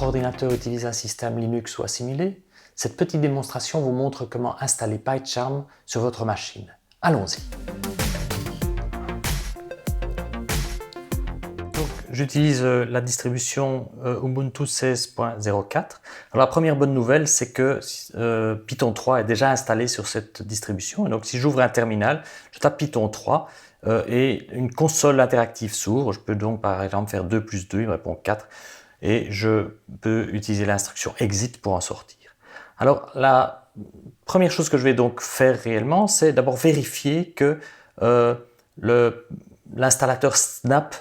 Votre ordinateur utilise un système Linux ou assimilé? Cette petite démonstration vous montre comment installer PyCharm sur votre machine. Allons-y. J'utilise la distribution Ubuntu 16.04. Alors la première bonne nouvelle, c'est que Python 3 est déjà installé sur cette distribution. Et donc si j'ouvre un terminal, je tape Python 3 et une console interactive s'ouvre. Je peux donc par exemple faire 2 plus 2, il me répond 4. Et je peux utiliser l'instruction exit pour en sortir. Alors la première chose que je vais donc faire réellement, c'est d'abord vérifier que l'installateur Snap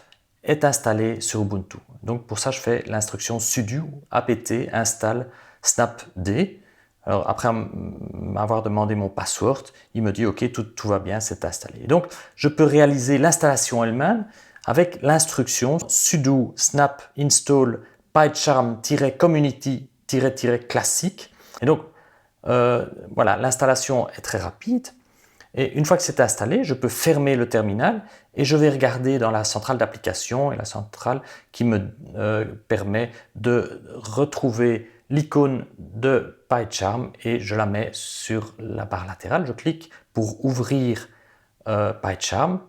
est installé sur Ubuntu. Donc pour ça, je fais l'instruction sudo apt install snapd. Alors après m'avoir demandé mon password, il me dit ok, tout va bien, c'est installé. Donc je peux réaliser l'installation elle-même avec l'instruction sudo snap install pycharm-community-classique. Et donc voilà, l'installation est très rapide. Et une fois que c'est installé, je peux fermer le terminal et je vais regarder dans la centrale d'application et la centrale qui me permet de retrouver l'icône de PyCharm et je la mets sur la barre latérale. Je clique pour ouvrir PyCharm.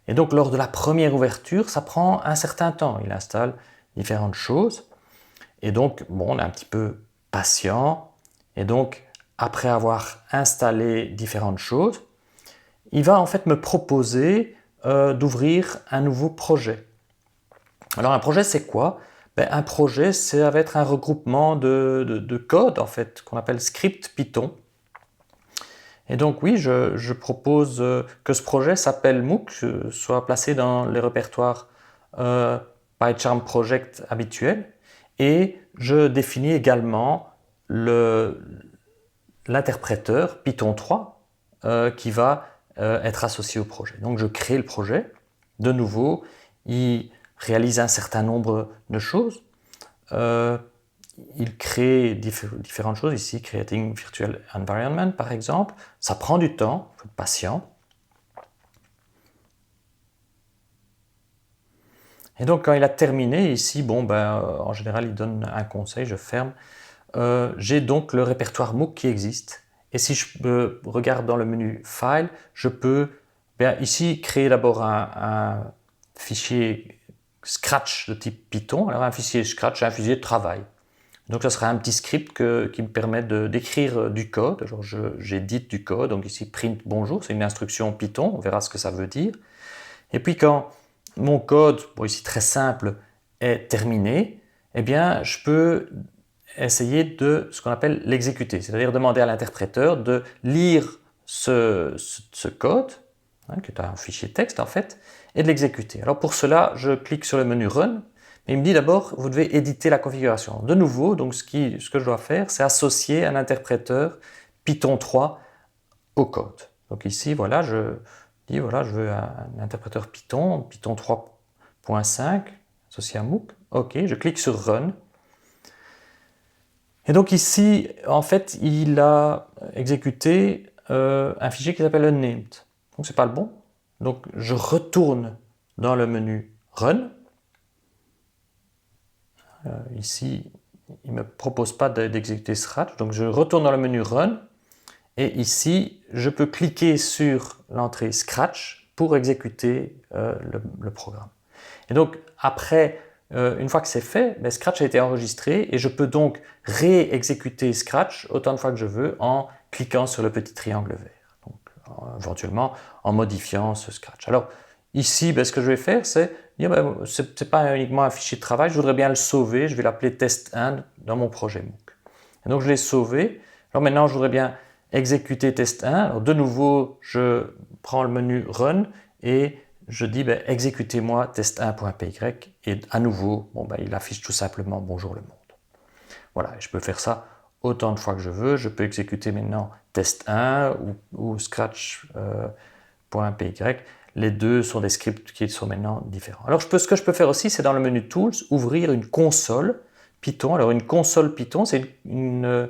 Et donc lors de la première ouverture, ça prend un certain temps. Il installe différentes choses. Et donc, bon, on est un petit peu patient. Et donc, après avoir installé différentes choses, il va en fait me proposer d'ouvrir un nouveau projet. Alors un projet, c'est quoi? Un projet, ça va être un regroupement de code en fait qu'on appelle script Python. Et donc oui, je propose que ce projet s'appelle MOOC, soit placé dans les répertoires PyCharm Project habituels. Et je définis également l'interpréteur Python 3 qui va être associé au projet. Donc je crée le projet. De nouveau, il réalise un certain nombre de choses. Il crée différentes choses ici, Creating Virtual Environment par exemple. Ça prend du temps, il faut être patient. Et donc quand il a terminé ici, bon, en général il donne un conseil, je ferme. J'ai donc le répertoire MOOC qui existe. Et si je regarde dans le menu File, je peux ici créer d'abord un fichier Scratch de type Python. Alors un fichier Scratch, c'est un fichier de travail. Donc ça sera un petit script qui me permet d'écrire du code. J'édite du code, donc ici print bonjour, c'est une instruction Python, on verra ce que ça veut dire. Et puis quand mon code, bon ici très simple, est terminé, eh bien je peux essayer de ce qu'on appelle l'exécuter, c'est-à-dire demander à l'interpréteur de lire ce code, qui est un fichier texte en fait, et de l'exécuter. Alors pour cela, je clique sur le menu Run, mais il me dit d'abord, vous devez éditer la configuration. De nouveau, donc ce que je dois faire, c'est associer un interpréteur Python 3 au code. Donc ici, voilà, je dis, voilà, je veux un interpréteur Python 3.5, associé à MOOC. Ok, je clique sur Run. Et donc ici, en fait, il a exécuté un fichier qui s'appelle unnamed. Donc c'est pas le bon. Donc je retourne dans le menu Run. Ici, il ne me propose pas d'exécuter Scratch. Donc je retourne dans le menu Run. Et ici, je peux cliquer sur l'entrée Scratch pour exécuter le programme. Et donc après, une fois que c'est fait, Scratch a été enregistré et je peux donc réexécuter Scratch autant de fois que je veux en cliquant sur le petit triangle vert. Donc éventuellement en modifiant ce Scratch. Alors ici, ce que je vais faire, c'est dire ce n'est pas uniquement un fichier de travail, je voudrais bien le sauver, je vais l'appeler test1 dans mon projet MOOC. Et donc je l'ai sauvé. Alors maintenant, je voudrais bien exécuter test1. Alors de nouveau, je prends le menu Run et je dis exécutez-moi test1.py et à nouveau, il affiche tout simplement bonjour le monde. Voilà, je peux faire ça autant de fois que je veux. Je peux exécuter maintenant test1 ou scratch.py. Les deux sont des scripts qui sont maintenant différents. Alors ce que je peux faire aussi, c'est dans le menu Tools, ouvrir une console Python. Alors une console Python, c'est un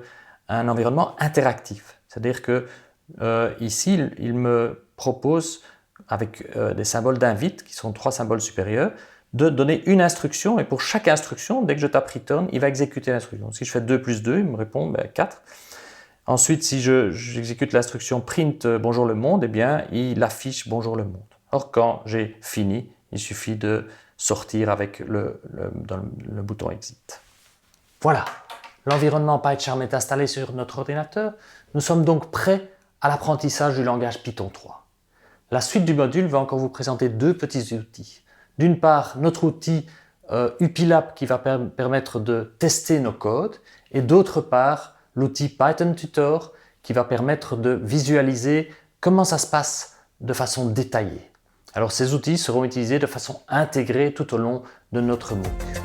environnement interactif. C'est-à-dire que ici, il me propose avec des symboles d'invite, qui sont 3 symboles supérieurs, de donner une instruction et pour chaque instruction, dès que je tape return, il va exécuter l'instruction. Si je fais 2 plus 2, il me répond 4. Ensuite, si j'exécute l'instruction print bonjour le monde, eh bien, il affiche bonjour le monde. Or, quand j'ai fini, il suffit de sortir avec le bouton exit. Voilà, l'environnement PyCharm est installé sur notre ordinateur. Nous sommes donc prêts à l'apprentissage du langage Python 3. La suite du module va encore vous présenter 2 petits outils. D'une part, notre outil Upilab qui va permettre de tester nos codes et d'autre part, l'outil Python Tutor qui va permettre de visualiser comment ça se passe de façon détaillée. Alors ces outils seront utilisés de façon intégrée tout au long de notre MOOC.